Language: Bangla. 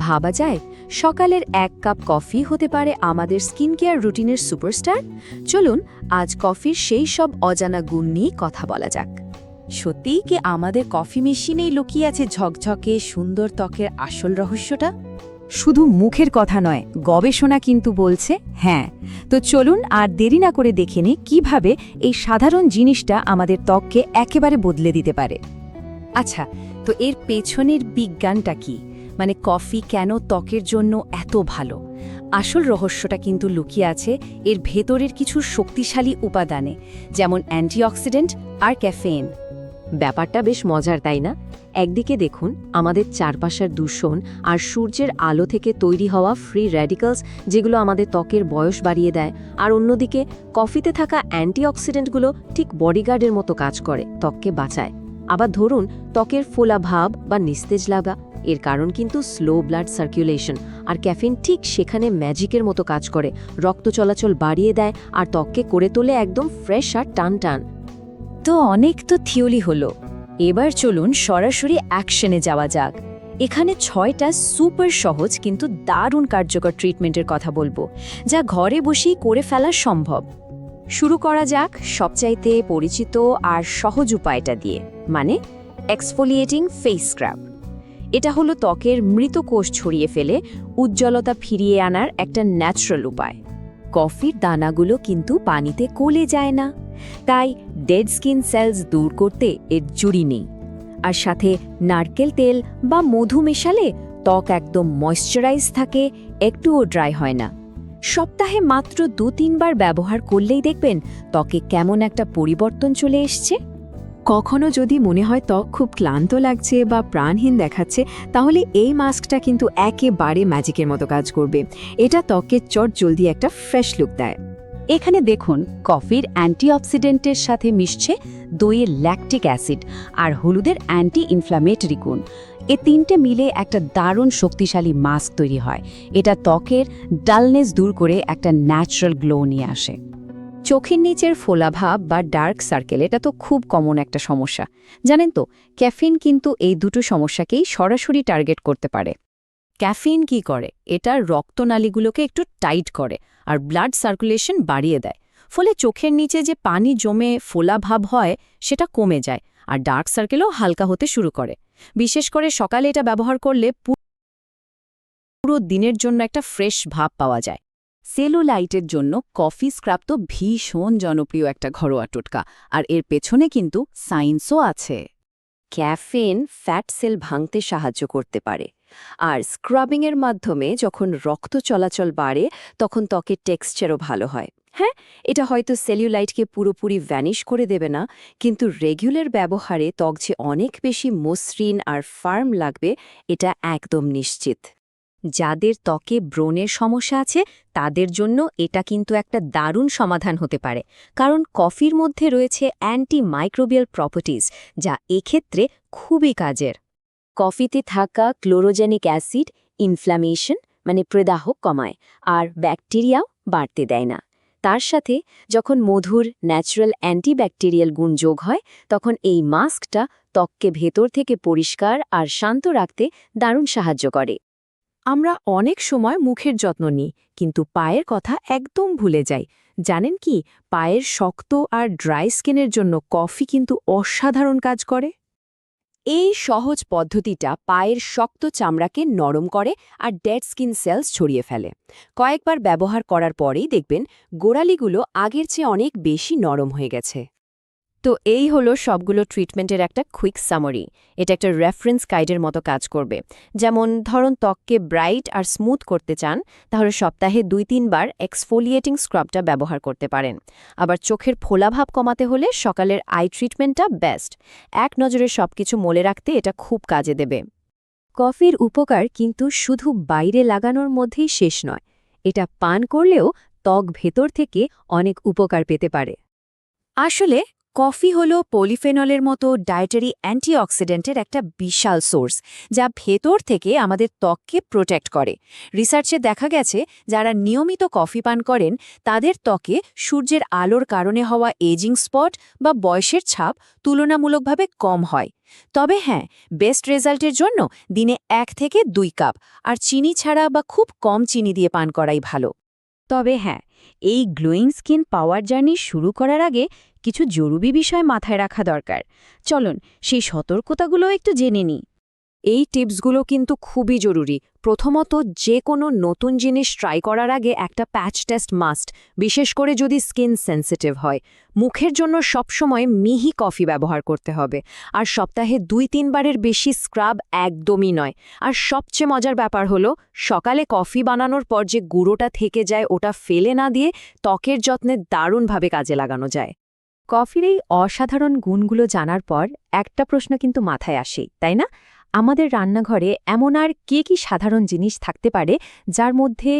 ভাবা যায় সকালের এক কাপ কফি হতে পারে আমাদের স্কিন কেয়ার রুটিনের সুপারস্টার। চলুন আজ কফির সেই সব অজানা গুণ নিয়ে কথা বলা যাক। সত্যিই কি আমাদের কফি মেশিনেই লুকিয়ে আছে ঝকঝকে সুন্দর ত্বকের আসল রহস্যটা? শুধু মুখের কথা নয়, গবেষণা কিন্তু বলছে হ্যাঁ। তো চলুন আর দেরি না করে দেখে নিই কীভাবে এই সাধারণ জিনিসটা আমাদের ত্বককে একেবারে বদলে দিতে পারে। আচ্ছা, তো এর পেছনের বিজ্ঞানটা কি? মানে কফি কেন ত্বকের জন্য এত ভালো? আসল রহস্যটা কিন্তু লুকিয়ে আছে এর ভেতরের কিছু শক্তিশালী উপাদানে, যেমন অ্যান্টিঅক্সিডেন্ট আর ক্যাফেইন। ব্যাপারটা বেশ মজার, তাই না? একদিকে দেখুন আমাদের চারপাশের দূষণ আর সূর্যের আলো থেকে তৈরি হওয়া ফ্রি র্যাডিক্যালস, যেগুলো আমাদের ত্বকের বয়স বাড়িয়ে দেয়, আর অন্যদিকে কফিতে থাকা অ্যান্টিঅক্সিডেন্টগুলো ঠিক বডিগার্ডের মতো কাজ করে, ত্বককে বাঁচায়। আবার ধরুন ত্বকের ফোলা ভাব বা নিস্তেজ লাগা, এর কারণ কিন্তু স্লো ব্লাড সার্কুলেশন, আর ক্যাফিন ঠিক সেখানে ম্যাজিকের মতো কাজ করে, রক্ত চলাচল বাড়িয়ে দেয় আর ত্বককে করে তোলে একদম ফ্রেশ আর টান টান। তো অনেক তো থিওরি হলো, এবার চলুন সরাসরি অ্যাকশনে যাওয়া যাক। এখানে 6টা সুপার সহজ কিন্তু দারুণ কার্যকর ট্রিটমেন্টের কথা বলবো, যা ঘরে বসেই করে ফেলা সম্ভব। শুরু করা যাক সবচাইতে পরিচিত আর সহজ উপায়টা দিয়ে, মানে এক্সফোলিয়েটিং ফেস স্ক্রাব। এটা হলো ত্বকের মৃত কোষ ছড়িয়ে ফেলে উজ্জ্বলতা ফিরিয়ে আনার একটা ন্যাচারাল উপায়। কফির দানাগুলো কিন্তু পানিতে গলে যায় না, তাই ডেড স্কিন সেলস দূর করতে এর জুড়ি নেই। আর সাথে নারকেল তেল বা মধু মেশালে ত্বক একদম ময়েশ্চারাইজ থাকে, একটুও ড্রাই হয় না। সপ্তাহে মাত্র 2-3 বার ব্যবহার করলেই দেখবেন ত্বকে কেমন একটা পরিবর্তন চলে এসছে। কখনো যদি মনে হয় ত্বক খুব ক্লান্ত লাগছে বা প্রাণহীন দেখাচ্ছে, তাহলে এই মাস্কটা কিন্তু একেবারে ম্যাজিকের মতো কাজ করবে। এটা ত্বককে জলদি একটা ফ্রেশ লুক দেয়। এখানে দেখুন কফির অ্যান্টিঅক্সিডেন্টের সাথে মিশছে দইয়ের ল্যাকটিক অ্যাসিড আর হলুদের অ্যান্টি ইনফ্ল্যামেটরি গুণ। এ তিনটে মিলে একটা দারুণ শক্তিশালী মাস্ক তৈরি হয়। এটা ত্বকের ডালনেস দূর করে একটা ন্যাচারাল গ্লো নিয়ে আসে। চোখের নিচের ফোলাভাব বা ডার্ক সার্কেল, এটা তো খুব কমন একটা সমস্যা, জানেন তো? ক্যাফিন কিন্তু এই দুটো সমস্যাকেই সরাসরি টার্গেট করতে পারে। ক্যাফিন কি করে? এটা রক্তনালীগুলোকে একটু টাইট করে আর ব্লাড সার্কুলেশন বাড়িয়ে দেয়, ফলে চোখের নিচে যে পানি জমে ফোলাভাব হয় সেটা কমে যায়, আর ডার্ক সার্কেলও হালকা হতে শুরু করে। বিশেষ করে সকালে এটা ব্যবহার করলে পুরো দিনের জন্য একটা ফ্রেশ ভাব পাওয়া যায়। সেলুলাইটের জন্য কফি স্ক্রাব তো ভীষণ জনপ্রিয় একটা ঘরোয়া টোটকা, আর এর পেছনে কিন্তু সায়েন্সও আছে। ক্যাফেন ফ্যাট সেল ভাঙতে সাহায্য করতে পারে, আর স্ক্রাবিংয়ের মাধ্যমে যখন রক্ত চলাচল বাড়ে তখন ত্বকের টেক্সচারও ভালো হয়। হ্যাঁ, এটা হয়তো সেলুলাইটকে পুরোপুরি ভ্যানিশ করে দেবে না, কিন্তু রেগুলার ব্যবহারে ত্বক যে অনেক বেশি মসৃণ আর ফার্ম লাগবে এটা একদম নিশ্চিত। যাদের ত্বকে ব্রণের সমস্যা আছে তাদের জন্য এটা কিন্তু একটা দারুণ সমাধান হতে পারে, কারণ কফির মধ্যে রয়েছে অ্যান্টি মাইক্রোবিয়াল প্রপার্টিজ, যা এক্ষেত্রে খুবই কাজের। কফিতে থাকা ক্লোরোজেনিক অ্যাসিড ইনফ্ল্যামেশন মানে প্রদাহ কমায়, আর ব্যাকটেরিয়াও বাড়তে দেয় না। তার সাথে যখন মধুর ন্যাচারাল অ্যান্টিব্যাকটেরিয়াল গুণ যোগ হয়, তখন এই মাস্কটা ত্বককে ভেতর থেকে পরিষ্কার আর শান্ত রাখতে দারুণ সাহায্য করে। আমরা অনেক সময় মুখের যত্ন নিই, কিন্তু পায়ের কথা একদম ভুলে যাই। জানেন কি, পায়ের শক্ত আর ড্রাই স্কিনের জন্য কফি কিন্তু অসাধারণ কাজ করে। এই সহজ পদ্ধতিটা পায়ের শক্ত চামড়াকে নরম করে আর ডেড স্কিন সেলস ছড়িয়ে ফেলে। কয়েকবার ব্যবহার করার পরেই দেখবেন গোড়ালিগুলো আগের চেয়ে অনেক বেশি নরম হয়ে গেছে। তো এই হলো সবগুলো ট্রিটমেন্টের একটা কুইক সামারি। এটা একটা রেফারেন্স গাইডের মতো কাজ করবে। যেমন ধরুন ত্বককে ব্রাইট আর স্মুথ করতে চান, তাহলে সপ্তাহে 2-3 বার এক্সফোলিয়েটিং স্ক্রাবটা ব্যবহার করতে পারেন। আবার চোখের ফোলাভাব কমাতে হলে সকালের আই ট্রিটমেন্টটা বেস্ট। এক নজরে সবকিছু মনে রাখতে এটা খুব কাজে দেবে। কফির উপকার কিন্তু শুধু বাইরে লাগানোর মধ্যেই শেষ নয়, এটা পান করলেও ত্বক ভেতর থেকে অনেক উপকার পেতে পারে। আসলে কফি হলো পলিফেনলের মতো ডায়েটারি অ্যান্টিঅক্সিডেন্টের একটা বিশাল সোর্স, যা ভেতর থেকে আমাদের ত্বককে প্রোটেক্ট করে। রিসার্চে দেখা গেছে যারা নিয়মিত কফি পান করেন তাদের ত্বকে সূর্যের আলোর কারণে হওয়া এজিং স্পট বা বয়সের ছাপ তুলনামূলকভাবে কম হয়। তবে হ্যাঁ, বেস্ট রেজাল্টের জন্য দিনে 1 থেকে 2 কাপ আর চিনি ছাড়া বা খুব কম চিনি দিয়ে পান করাই ভালো। তবে হ্যাঁ, এই গ্লোয়িং স্কিন পাওয়ার জার্নি শুরু করার আগে কিছু জরুরি বিষয় মাথায় রাখা দরকার। চলুন সেই সতর্কতাগুলো একটু জেনে নিই। এই টিপসগুলো কিন্তু খুবই জরুরি। প্রথমত, যে কোনো নতুন জিনিস ট্রাই করার আগে একটা প্যাচ টেস্ট মাস্ট, বিশেষ করে যদি স্কিন সেনসিটিভ হয়। মুখের জন্য সবসময় মিহি কফি ব্যবহার করতে হবে, আর সপ্তাহে 2-3 বারের বেশি স্ক্রাব একদমই নয়। আর সবচেয়ে মজার ব্যাপার হলো, সকালে কফি বানানোর পর যে গুঁড়োটা থেকে যায় ওটা ফেলে না দিয়ে ত্বকের যত্নে দারুণভাবে কাজে লাগানো যায়। কফির এই অসাধারণ গুণগুলো জানার পর একটা প্রশ্ন কিন্তু মাথায় আসে, তাই না? আমাদের রান্নাঘরে এমন আর কি সাধারণ জিনিস থাকতে পারে যার মধ্যে